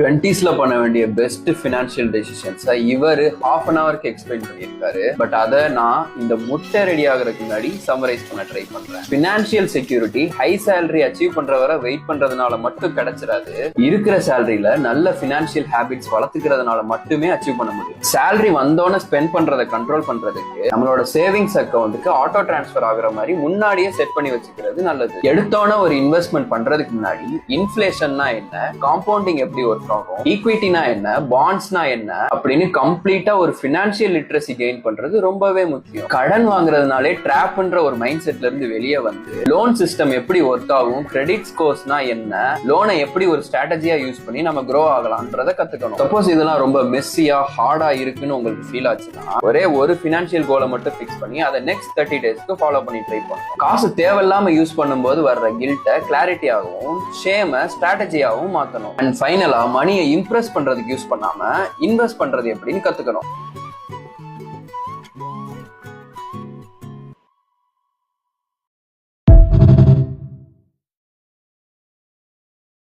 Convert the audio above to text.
20s பண்ண வேண்டிய best financial டெசிஷன்ஸை இவர் ஹாஃப் அன் ஹவருக்கு எக்ஸ்பிளைன் பண்ணியிருக்காரு. பட் அதை நான் இந்த முட்டை ரெடி ஆகிறதுக்கு முன்னாடி சம்மரைஸ் பண்ண ட்ரை பண்றேன். Financial security high salary achieve பண்ற வரை வெயிட் பண்றதுனால மட்டும் கிடைச்சிடாது. இருக்கிற சேலரியில நல்ல ஃபினான்ஷியல் ஹேபிட்ஸ் வளர்த்துக்கிறதுனால மட்டுமே அச்சீவ் பண்ண முடியும். சேலரி வந்தோன்னு ஸ்பெண்ட் பண்றதை கண்ட்ரோல் பண்றதுக்கு நம்மளோட சேவிங்ஸ் அக்கௌண்ட்டுக்கு ஆட்டோ டிரான்ஸ்பர் ஆகுற மாதிரி முன்னாடியே செட் பண்ணி வச்சுக்கிறது நல்லது. எடுத்தோன்னு ஒரு இன்வெஸ்ட்மெண்ட் பண்றதுக்கு முன்னாடி இன்ஃபிளேஷன்னா என்ன, காம்பவுண்டிங் எப்படி ஒரு ஈக்விட்டினா என்ன, பாண்ட்ஸ்னா என்ன அப்படின்னு கம்ப்ளீட்டா ஒரு ஃபினான்ஷியல் லிட்ரஸி கெயின் பண்றது ரொம்பவே முக்கியம். கடன் வாங்குறதுனாலே ட்ராப்ன்ற ஒரு மைண்ட் செட்ல இருந்து வெளியே வந்து லோன் சிஸ்டம் எப்படி ஒர்க் ஆகும், கிரெடிட் ஸ்கோர்ஸ்னா என்ன, லோனை எப்படி ஒரு ஸ்ட்ராட்டஜியா யூஸ் பண்ணி நம்ம க்ரோ ஆகலாம்ன்றத கத்துக்கணும். சப்போஸ் இதெல்லாம் ரொம்ப மெஸ்ஸியா ஹார்டா இருக்குன்னு உங்களுக்கு ஃபீல் ஆச்சுன்னா ஒரே ஒரு ஃபினான்ஷியல் கோலை மட்டும் ஃபிக்ஸ் பண்ணி அதை நெக்ஸ்ட் 30 டேஸ்க்கு ஃபாலோ பண்ணி ட்ரை பண்ணணும். காசு தேவையில்லாம யூஸ் பண்ணும்போது வர்ற கில்ட்டை கிளாரிட்டியாகவும் ஷேமை ஸ்ட்ராட்டஜியாகவும் மாத்தணும். அண்ட் ஃபைனலா மணியை இம்ப்ரெஸ் பண்றதுக்கு யூஸ் பண்ணாம இன்வெஸ்ட் பண்றது எப்படின்னு கத்துக்கணும்.